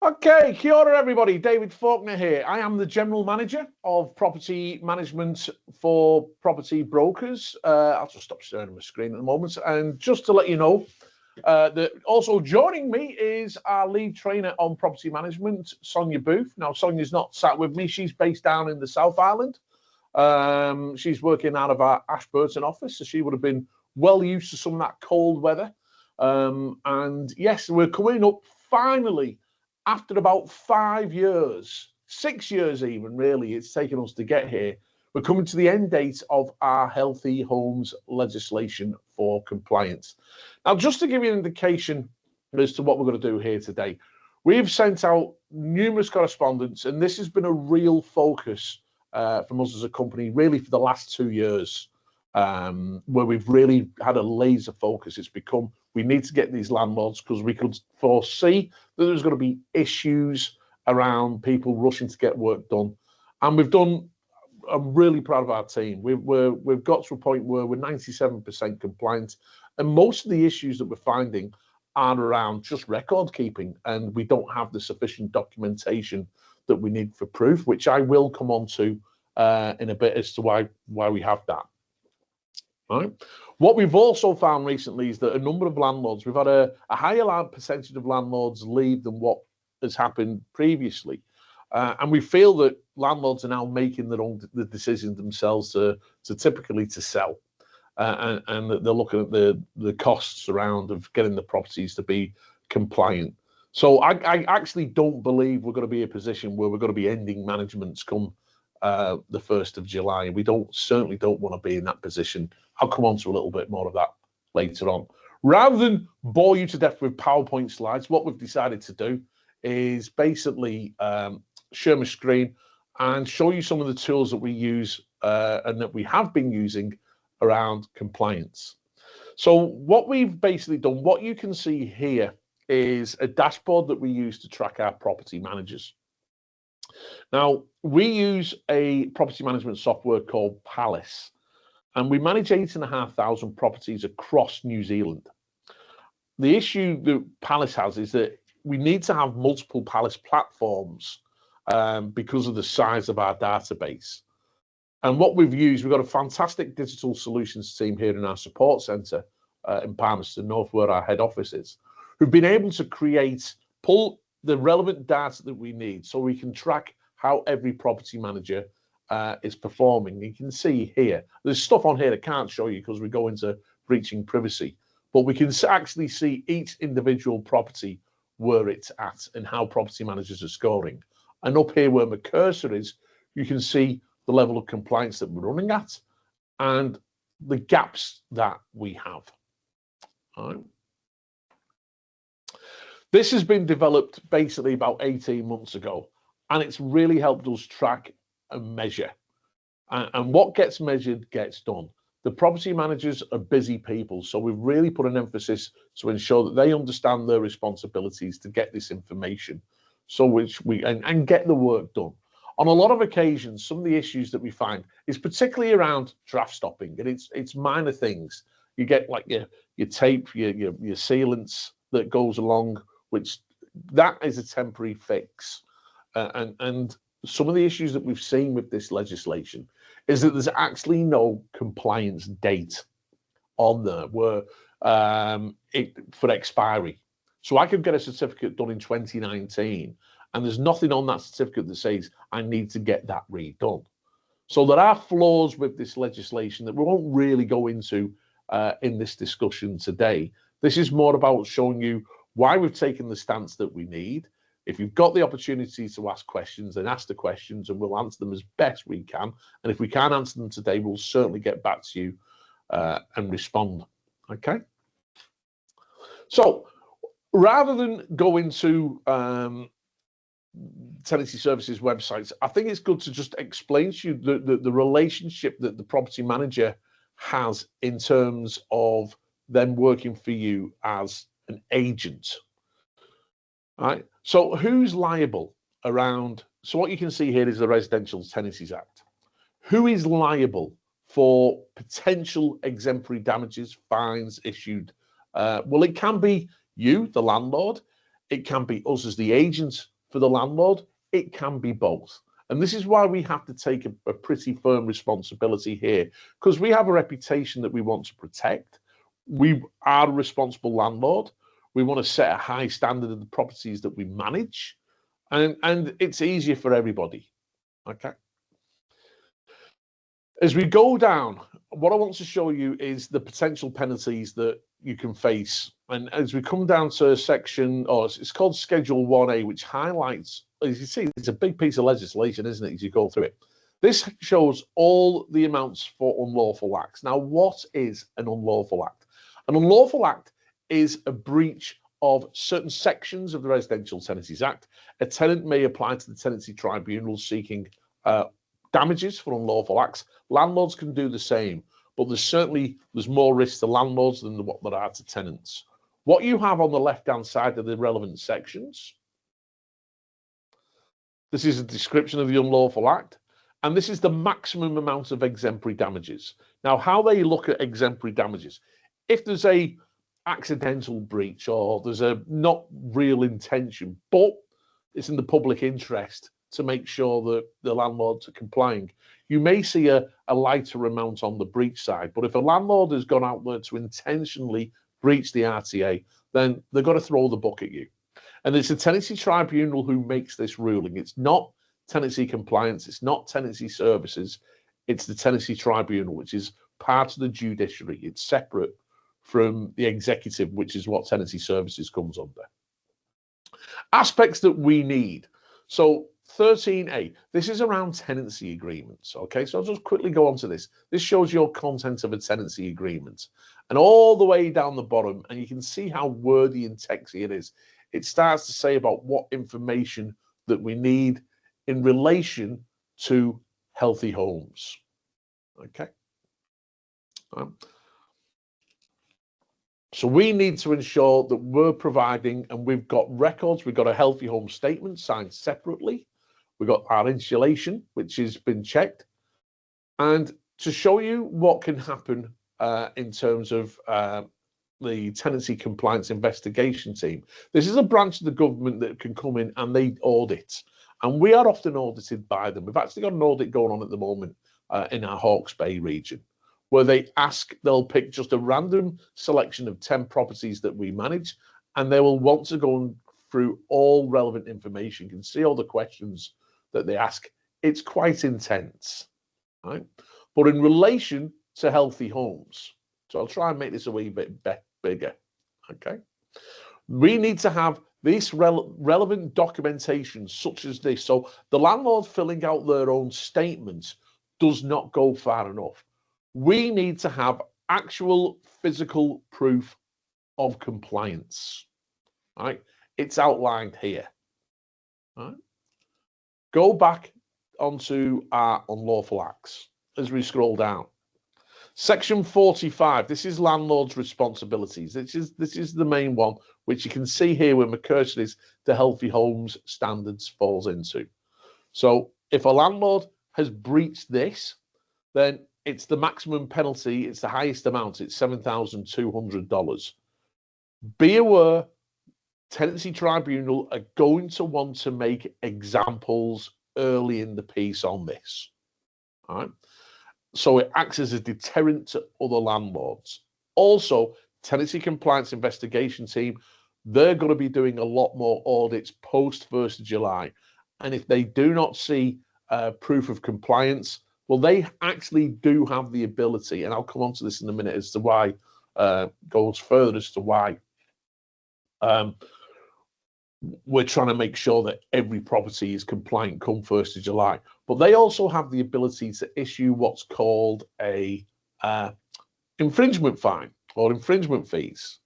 Okay, kia ora everybody, David Faulkner here. I am the General Manager of Property Management for Property Brokers. I'll just stop staring at my screen at the moment. And just to let you know, that also joining me is our lead trainer on property management, Sonia Booth. Now, Sonia's not sat with me. She's based down in the South Island. She's working out of our Ashburton office, so she would have been well used to some of that cold weather. And yes, we're coming up finally after about 5 years, 6 years even, really, it's taken us to get here. We're coming to the end date of our Healthy Homes legislation for compliance. Now, just to give you an indication as to what we're going to do here today, we've sent out numerous correspondence, and this has been a real focus from us as a company, really for the last 2 years, where we've really had a laser focus. It's become, we need to get these landlords, because we could foresee that there's going to be issues around people rushing to get work done. And we've done, I'm really proud of our team. We've got to a point where we're 97% compliant. And most of the issues that we're finding are around just record keeping. And we don't have the sufficient documentation that we need for proof, which I will come on to in a bit as to why we have that. Right. What we've also found recently is that a number of landlords, we've had a higher percentage of landlords leave than what has happened previously. And we feel that landlords are now making the decision themselves to typically to sell. And that they're looking at the costs around of getting the properties to be compliant. So I actually don't believe we're going to be in a position where we're going to be ending managements come the 1st of July. We certainly don't want to be in that position. I'll come on to a little bit more of that later on. Rather than bore you to death with PowerPoint slides, what we've decided to do is basically share my screen and show you some of the tools that we use and that we have been using around compliance. So what we've basically done, what you can see here is a dashboard that we use to track our property managers. Now, we use a property management software called Palace, and we manage 8,500 properties across New Zealand. The issue that Palace has is that we need to have multiple Palace platforms because of the size of our database. And what we've used, we've got a fantastic digital solutions team here in our support centre in Palmerston North, where our head office is, who've been able to pull the relevant data that we need so we can track how every property manager is performing. You can see here, there's stuff on here that I can't show you because we go into breaching privacy, but we can actually see each individual property where it's at and how property managers are scoring. And up here where my cursor is, you can see the level of compliance that we're running at and the gaps that we have. All right. This has been developed basically about 18 months ago, and it's really helped us track and measure. And what gets measured gets done. The property managers are busy people, so we've really put an emphasis to ensure that they understand their responsibilities to get this information, so and get the work done. On a lot of occasions, some of the issues that we find is particularly around draft stopping, and it's minor things. You get like your tape, your sealants that goes along, which that is a temporary fix. And some of the issues that we've seen with this legislation is that there's actually no compliance date on there where for expiry. So I could get a certificate done in 2019, and there's nothing on that certificate that says I need to get that redone. So there are flaws with this legislation that we won't really go into in this discussion today. This is more about showing you why we've taken the stance that we need. If you've got the opportunity to ask questions, then ask the questions and we'll answer them as best we can. And if we can't answer them today, we'll certainly get back to you and respond. Okay? So rather than go into tenancy services websites, I think it's good to just explain to you the relationship that the property manager has in terms of them working for you as an agent. All right. So who's liable around? So what you can see here is the Residential Tenancies Act. Who is liable for potential exemplary damages, fines issued? Well, it can be you, the landlord. It can be us as the agent for the landlord. It can be both. And this is why we have to take a pretty firm responsibility here, because we have a reputation that we want to protect. We are a responsible landlord. We want to set a high standard of the properties that we manage, and it's easier for everybody. Okay. As we go down, what I want to show you is the potential penalties that you can face. And as we come down to section, or it's called Schedule 1A, which highlights, as you see, it's a big piece of legislation, isn't it, as you go through it. This shows all the amounts for unlawful acts. Now, what is an unlawful act? An unlawful act is a breach of certain sections of the Residential Tenancies Act. A tenant may apply to the Tenancy Tribunal seeking damages for unlawful acts. Landlords can do the same, but there's more risk to landlords than what there are to tenants. What you have on the left-hand side of the relevant sections, this is a description of the unlawful act, and this is the maximum amount of exemplary damages. Now, how they look at exemplary damages, if there's a accidental breach or there's a not real intention, but it's in the public interest to make sure that the landlords are complying, you may see a lighter amount on the breach side. But if a landlord has gone out there to intentionally breach the RTA, then they've got to throw the book at you. And it's the Tenancy Tribunal who makes this ruling. It's not tenancy compliance, it's not tenancy services, it's the Tenancy Tribunal, which is part of the judiciary. It's separate from the executive, which is what tenancy services comes under. Aspects that we need. So 13A, this is around tenancy agreements. Okay, so I'll just quickly go on to this. This shows your content of a tenancy agreement. And all the way down the bottom, and you can see how wordy and texty it is. It starts to say about what information that we need in relation to healthy homes. Okay. So we need to ensure that we're providing, and we've got records, we've got a healthy home statement signed separately. We've got our insulation, which has been checked. And to show you what can happen in terms of the Tenancy Compliance Investigation Team, this is a branch of the government that can come in and they audit. And we are often audited by them. We've actually got an audit going on at the moment in our Hawke's Bay region, where they'll pick just a random selection of 10 properties that we manage, and they will want to go through all relevant information. You can see all the questions that they ask. It's quite intense, right? But in relation to healthy homes, so I'll try and make this a wee bit bigger, okay? We need to have this relevant documentation such as this. So the landlord filling out their own statements does not go far enough. We need to have actual physical proof of compliance, right? It's outlined here, right? Go back onto our unlawful acts as we scroll down. Section 45, this is landlord's responsibilities. This is the main one, which you can see here where my cursor is, the Healthy Homes Standards falls into. So if a landlord has breached this, then it's the maximum penalty, it's the highest amount, it's $7,200. Be aware, Tenancy Tribunal are going to want to make examples early in the piece on this. All right. So it acts as a deterrent to other landlords. Also, Tenancy Compliance Investigation Team, they're going to be doing a lot more audits post 1st of July. And if they do not see proof of compliance, well, they actually do have the ability, and I'll come on to this in a minute as to why, goes further as to why we're trying to make sure that every property is compliant come 1st of July. But they also have the ability to issue what's called a infringement fine or infringement fees.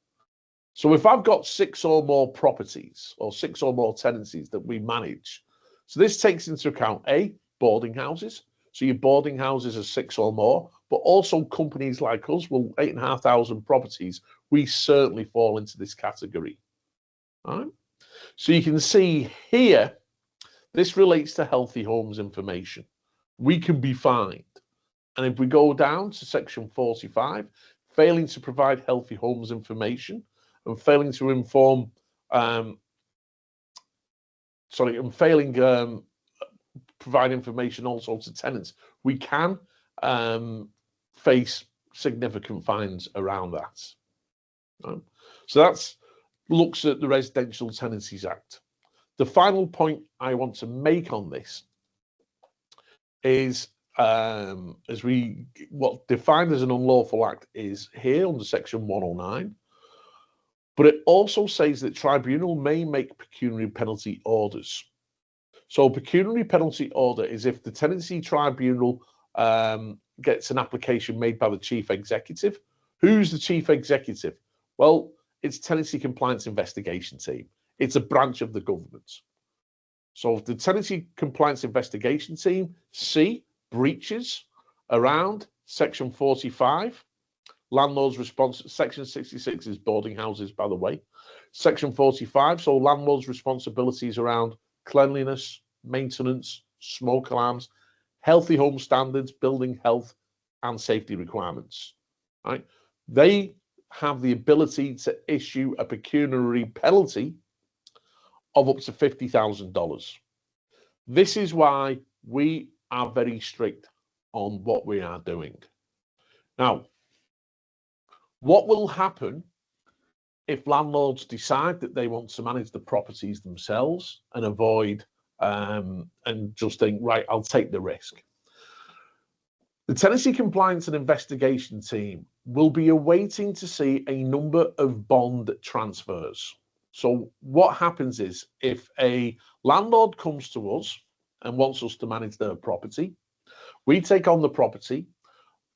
So if I've got 6 or more properties or 6 or more tenancies that we manage, so this takes into account boarding houses. So your boarding houses are 6 or more, but also companies like us, well, 8,500 properties, we certainly fall into this category. All right. So you can see here, this relates to healthy homes information. We can be fined. And if we go down to section 45, failing to provide healthy homes information and failing to inform and failing provide information also to tenants, we can face significant fines around that. Right? So that's looks at the Residential Tenancies Act. The final point I want to make on this is what defined as an unlawful act is here under section 109, but it also says that tribunal may make pecuniary penalty orders. So pecuniary penalty order is if the tenancy tribunal gets an application made by the chief executive. Who's the chief executive? Well, it's Tenancy Compliance Investigation Team. It's a branch of the government. So if the Tenancy Compliance Investigation Team see breaches around section 45, landlord's response, section 66 is boarding houses, by the way. Section 45, so landlord's responsibilities around cleanliness, maintenance, smoke alarms, healthy home standards, building health and safety requirements, right? They have the ability to issue a pecuniary penalty of up to $50,000. This is why we are very strict on what we are doing. Now, what will happen if landlords decide that they want to manage the properties themselves and avoid and just think, right, I'll take the risk? The Tenancy Compliance and Investigation Team will be awaiting to see a number of bond transfers. So what happens is if a landlord comes to us and wants us to manage their property, we take on the property.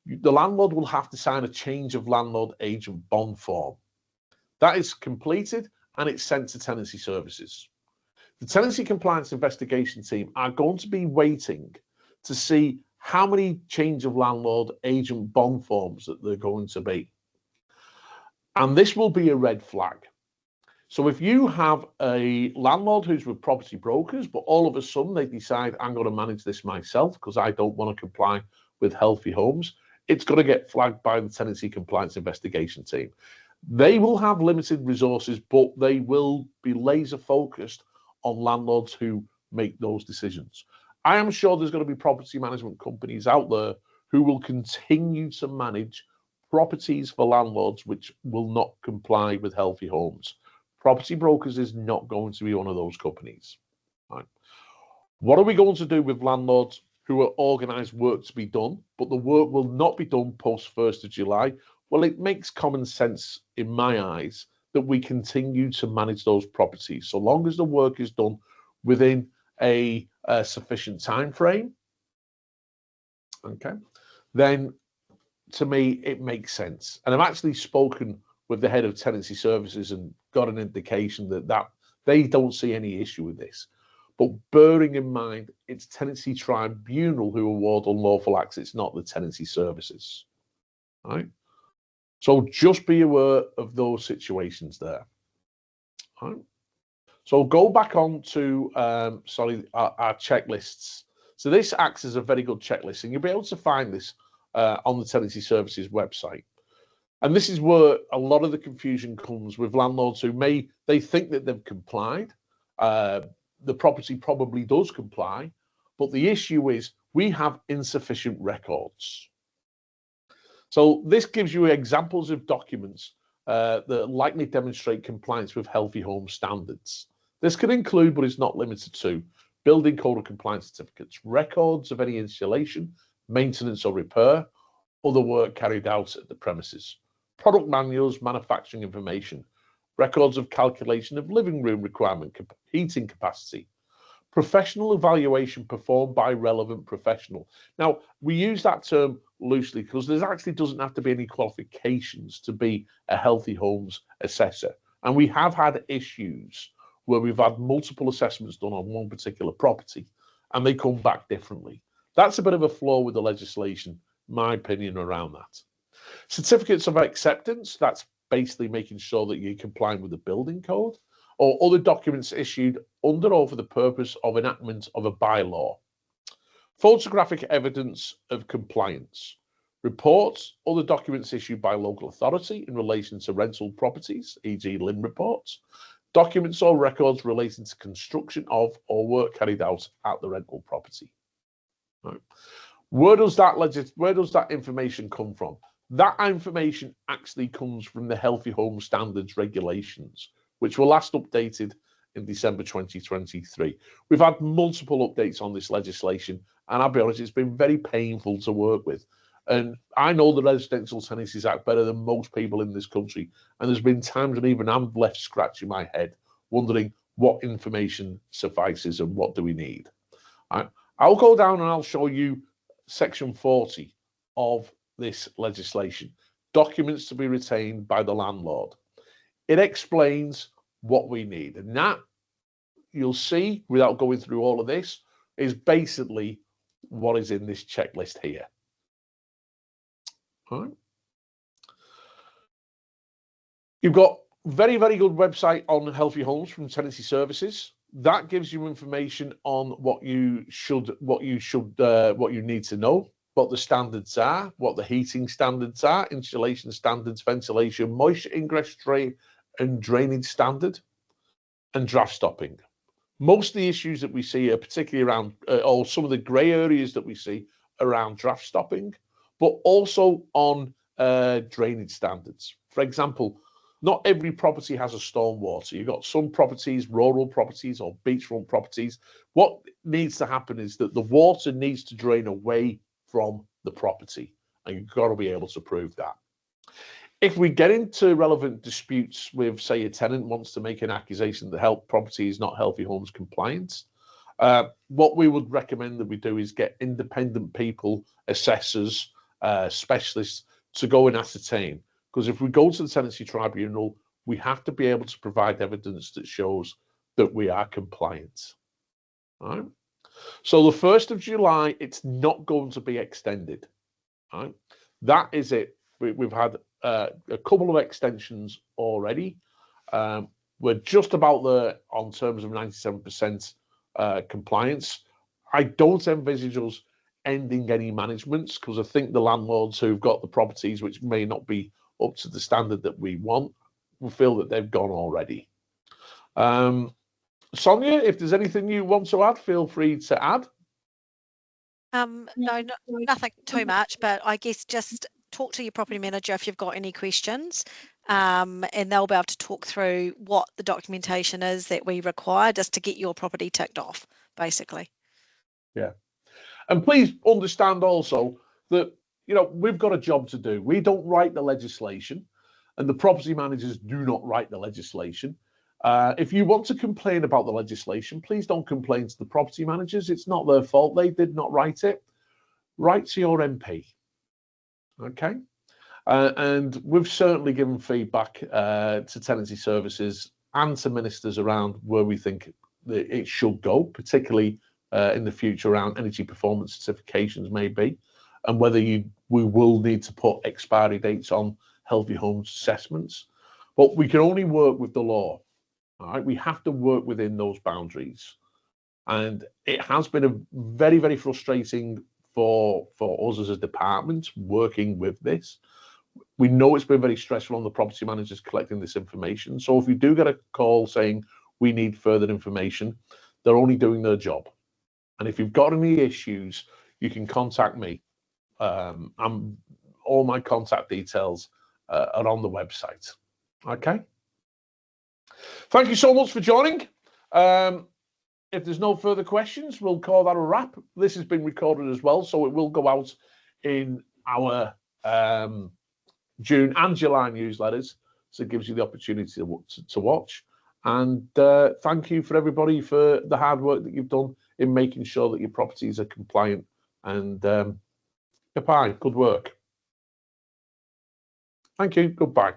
The landlord will have to sign a change of landlord agent bond form. That is completed and it's sent to Tenancy Services. The Tenancy Compliance Investigation Team are going to be waiting to see how many change of landlord agent bond forms that they're going to be. And this will be a red flag. So if you have a landlord who's with property brokers, but all of a sudden they decide, I'm going to manage this myself because I don't want to comply with Healthy Homes, it's going to get flagged by the Tenancy Compliance Investigation Team. They will have limited resources, but they will be laser focused on landlords who make those decisions. I am sure there's going to be property management companies out there who will continue to manage properties for landlords which will not comply with Healthy Homes. Property Brokers is not going to be one of those companies. Right? What are we going to do with landlords who are organised work to be done, but the work will not be done post 1st of July? Well, it makes common sense in my eyes that we continue to manage those properties so long as the work is done within a sufficient time frame. Okay, then to me it makes sense. And I've actually spoken with the head of Tenancy Services and got an indication that they don't see any issue with this. But bearing in mind, it's Tenancy Tribunal who award unlawful acts. It's not the Tenancy Services. Right? So just be aware of those situations there. Right? So go back on to our checklists. So this acts as a very good checklist, and you'll be able to find this on the Tenancy Services website. And this is where a lot of the confusion comes with landlords who they think that they've complied. The property probably does comply, but the issue is we have insufficient records. So this gives you examples of documents that likely demonstrate compliance with Healthy Home standards. This can include, but is not limited to, building code of compliance certificates, records of any installation, maintenance or repair, other work carried out at the premises, product manuals, manufacturing information, records of calculation of living room requirement, heating capacity, professional evaluation performed by relevant professional. Now, we use that term loosely because there actually doesn't have to be any qualifications to be a Healthy Homes assessor. And we have had issues where we've had multiple assessments done on one particular property and they come back differently. That's a bit of a flaw with the legislation, my opinion around that. Certificates of acceptance, that's basically making sure that you're complying with the building code, or other documents issued under or for the purpose of enactment of a bylaw. Photographic evidence of compliance. Reports, other documents issued by local authority in relation to rental properties, e.g. LIM reports. documents or records relating to construction of or work carried out at the rental property. Right. Where does that information come from? That information actually comes from the Healthy Home Standards regulations, which were last updated in December 2023. We've had multiple updates on this legislation, and I'll be honest, it's been very painful to work with. And I know the Residential Tenancies Act better than most people in this country. And there's been times when even I'm left scratching my head, wondering what information suffices and what do we need. I'll go down and I'll show you section 40 of this legislation, documents to be retained by the landlord. It explains what we need. And that, you'll see, without going through all of this, is basically what is in this checklist here. All right. You've got very, very good website on Healthy Homes from Tenancy Services. That gives you information on what you need to know, what the standards are, what the heating standards are, installation standards, ventilation, moisture ingress, drain and drainage standard, and draft stopping. Most of the issues that we see are particularly around, or some of the grey areas that we see around draft stopping, but also on drainage standards. For example, not every property has a stormwater. You've got some properties, rural properties or beachfront properties. What needs to happen is that the water needs to drain away from the property, and you've got to be able to prove that. If we get into relevant disputes with, say, a tenant wants to make an accusation that the property is not Healthy Homes compliant, what we would recommend that we do is get independent people, assessors, specialists to go and ascertain. Because if we go to the Tenancy Tribunal, we have to be able to provide evidence that shows that we are compliant. All right? So the 1st of July, it's not going to be extended. All right? That is it. We've had a couple of extensions already. We're just about there on terms of 97% compliance. I don't envisage us ending any managements, because I think the landlords who've got the properties which may not be up to the standard that we want will feel that they've gone already. Sonia, if there's anything you want to add, feel free to add. No, nothing too much, but I guess just talk to your property manager if you've got any questions, and they'll be able to talk through what the documentation is that we require just to get your property ticked off, basically. Yeah. And please understand also that, you know, we've got a job to do. We don't write the legislation, and the property managers do not write the legislation. If you want to complain about the legislation, please don't complain to the property managers. It's not their fault. They did not write it. Write to your MP. Okay? And we've certainly given feedback to Tenancy Services and to ministers around where we think that it should go, particularly in the future around energy performance certifications maybe, and whether we will need to put expiry dates on Healthy Homes assessments. But we can only work with the law. All right, we have to work within those boundaries. And it has been a very, very frustrating for us as a department working with this. We know it's been very stressful on the property managers collecting this information. So if you do get a call saying we need further information, they're only doing their job. And if you've got any issues, you can contact me. All my contact details are on the website. Okay. Thank you so much for joining. If there's no further questions, we'll call that a wrap. This has been recorded as well, so it will go out in our June and July newsletters. So it gives you the opportunity to watch. And thank you for everybody for the hard work that you've done in making sure that your properties are compliant. And goodbye. Good work. Thank you. Goodbye.